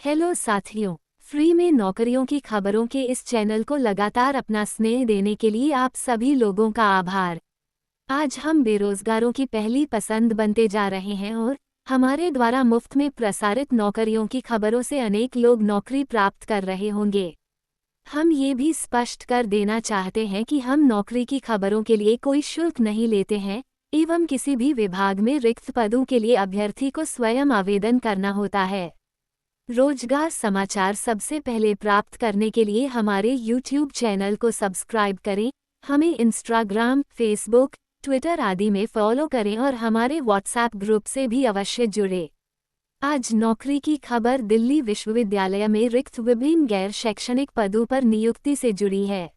Hello साथियों, free में नौकरियों की खबरों के इस चैनल को लगातार अपना स्नेह देने के लिए आप सभी लोगों का आभार। आज हम बेरोजगारों की पहली पसंद बनते जा रहे हैं और हमारे द्वारा मुफ्त में प्रसारित नौकरियों की खबरों से अनेक लोग नौकरी प्राप्त कर रहे होंगे। हम ये भी स्पष्ट कर देना चाहते हैं कि हम नौकरी की खबरों के लिए कोई शुल्क नहीं लेते हैं एवं किसी भी विभाग में रिक्त पदों के लिए अभ्यर्थी को स्वयं आवेदन करना होता है। रोजगार समाचार सबसे पहले प्राप्त करने के लिए हमारे YouTube चैनल को सब्सक्राइब करें, हमें इंस्टाग्राम, फेसबुक, ट्विटर आदि में फॉलो करें और हमारे व्हाट्सएप ग्रुप से भी अवश्य जुड़े। आज नौकरी की खबर दिल्ली विश्वविद्यालय में रिक्त विभिन्न गैर शैक्षणिक पदों पर नियुक्ति से जुड़ी है।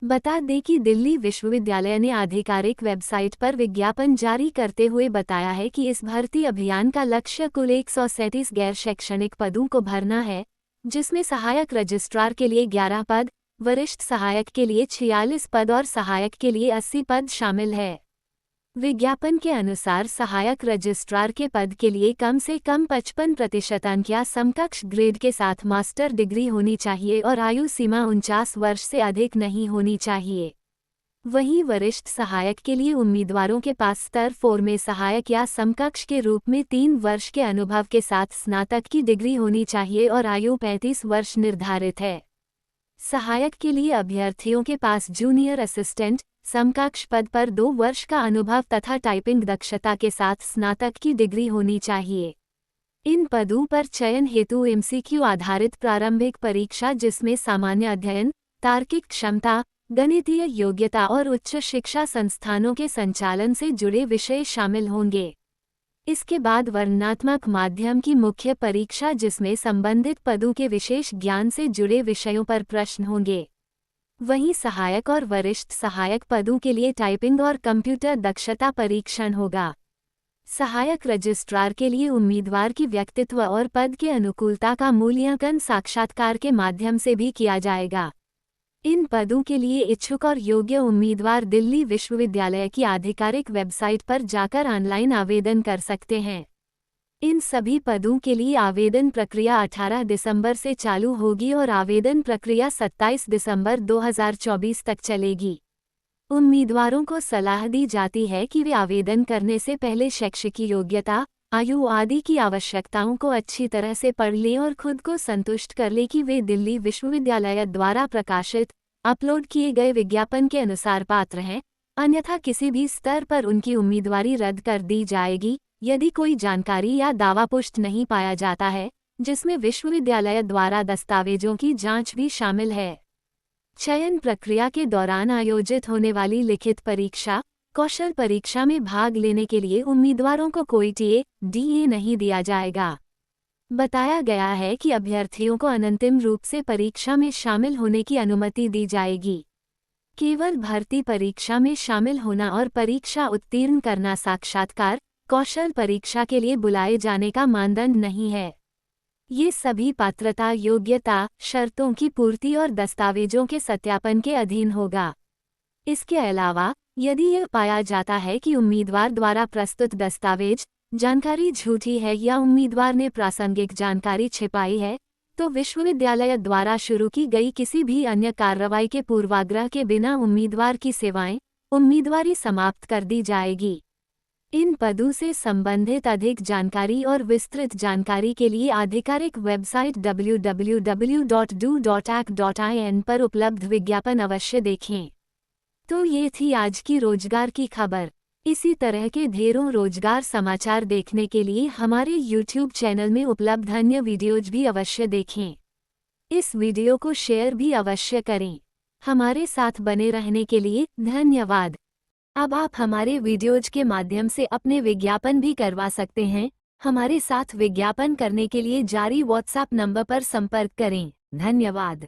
बता दें कि दिल्ली विश्वविद्यालय ने आधिकारिक वेबसाइट पर विज्ञापन जारी करते हुए बताया है कि इस भर्ती अभियान का लक्ष्य कुल 137 गैर शैक्षणिक पदों को भरना है, जिसमें सहायक रजिस्ट्रार के लिए 11 पद, वरिष्ठ सहायक के लिए 46 पद और सहायक के लिए 80 पद शामिल है। विज्ञापन के अनुसार सहायक रजिस्ट्रार के पद के लिए कम से कम 55% अंक या समकक्ष ग्रेड के साथ मास्टर डिग्री होनी चाहिए और आयु सीमा 49 वर्ष से अधिक नहीं होनी चाहिए। वहीं वरिष्ठ सहायक के लिए उम्मीदवारों के पास स्तर 4 में सहायक या समकक्ष के रूप में 3 वर्ष के अनुभव के साथ स्नातक की डिग्री होनी चाहिए और आयु 35 वर्ष निर्धारित है। सहायक के लिए अभ्यर्थियों के पास जूनियर असिस्टेंट समकक्ष पद पर 2 वर्ष का अनुभव तथा टाइपिंग दक्षता के साथ स्नातक की डिग्री होनी चाहिए। इन पदों पर चयन हेतु एमसीक्यू आधारित प्रारंभिक परीक्षा जिसमें सामान्य अध्ययन, तार्किक क्षमता, गणितीय योग्यता और उच्च शिक्षा संस्थानों के संचालन से जुड़े विषय शामिल होंगे। इसके बाद वर्णनात्मक माध्यम की मुख्य परीक्षा जिसमें संबंधित पदों के विशेष ज्ञान से जुड़े विषयों पर प्रश्न होंगे। वहीं सहायक और वरिष्ठ सहायक पदों के लिए टाइपिंग और कंप्यूटर दक्षता परीक्षण होगा। सहायक रजिस्ट्रार के लिए उम्मीदवार की व्यक्तित्व और पद के अनुकूलता का मूल्यांकन साक्षात्कार के माध्यम से भी किया जाएगा। इन पदों के लिए इच्छुक और योग्य उम्मीदवार दिल्ली विश्वविद्यालय की आधिकारिक वेबसाइट पर जाकर ऑनलाइन आवेदन कर सकते हैं। इन सभी पदों के लिए आवेदन प्रक्रिया 18 दिसंबर से चालू होगी और आवेदन प्रक्रिया 27 दिसंबर 2024 तक चलेगी। उम्मीदवारों को सलाह दी जाती है कि वे आवेदन करने से पहले शैक्षिक योग्यता, आयु आदि की आवश्यकताओं को अच्छी तरह से पढ़ लें और खुद को संतुष्ट कर लें कि वे दिल्ली विश्वविद्यालय द्वारा प्रकाशित, अपलोड किए गए विज्ञापन के अनुसार पात्र हैं, अन्यथा किसी भी स्तर पर उनकी उम्मीदवारी रद्द कर दी जाएगी, यदि कोई जानकारी या दावा पुष्ट नहीं पाया जाता है, जिसमें विश्वविद्यालय द्वारा दस्तावेजों की जांच भी शामिल है। चयन प्रक्रिया के दौरान आयोजित होने वाली लिखित परीक्षा, कौशल परीक्षा में भाग लेने के लिए उम्मीदवारों को कोई टीए नहीं दिया जाएगा। बताया गया है कि अभ्यर्थियों को अनंतिम रूप से परीक्षा में शामिल होने की अनुमति दी जाएगी। केवल भर्ती परीक्षा में शामिल होना और परीक्षा उत्तीर्ण करना साक्षात्कार, कौशल परीक्षा के लिए बुलाए जाने का मानदंड नहीं है। ये सभी पात्रता, योग्यता, शर्तों की पूर्ति और दस्तावेजों के सत्यापन के अधीन होगा। इसके अलावा, यदि यह पाया जाता है कि उम्मीदवार द्वारा प्रस्तुत दस्तावेज, जानकारी झूठी है या उम्मीदवार ने प्रासंगिक जानकारी छिपाई है, तो विश्वविद्यालय द्वारा शुरू की गई किसी भी अन्य कार्रवाई के पूर्वाग्रह के बिना उम्मीदवार की सेवाएं, उम्मीदवारी समाप्त कर दी जाएगी। इन पदों से संबंधित अधिक जानकारी और विस्तृत जानकारी के लिए आधिकारिक वेबसाइट www.do.ac.in पर उपलब्ध विज्ञापन अवश्य देखें। तो ये थी आज की रोजगार की खबर। इसी तरह के ढेरों रोजगार समाचार देखने के लिए हमारे YouTube चैनल में उपलब्ध अन्य वीडियोज भी अवश्य देखें। इस वीडियो को शेयर भी अवश्य करें। हमारे साथ बने रहने के लिए धन्यवाद। अब आप हमारे वीडियोज के माध्यम से अपने विज्ञापन भी करवा सकते हैं। हमारे साथ विज्ञापन करने के लिए जारी व्हाट्सएप नंबर पर संपर्क करें। धन्यवाद।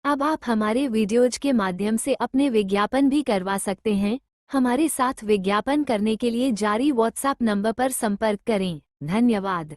अब आप हमारे वीडियोज के माध्यम से अपने विज्ञापन भी करवा सकते हैं। हमारे साथ विज्ञापन करने के लिए जारी व्हाट्सएप नंबर पर संपर्क करें। धन्यवाद।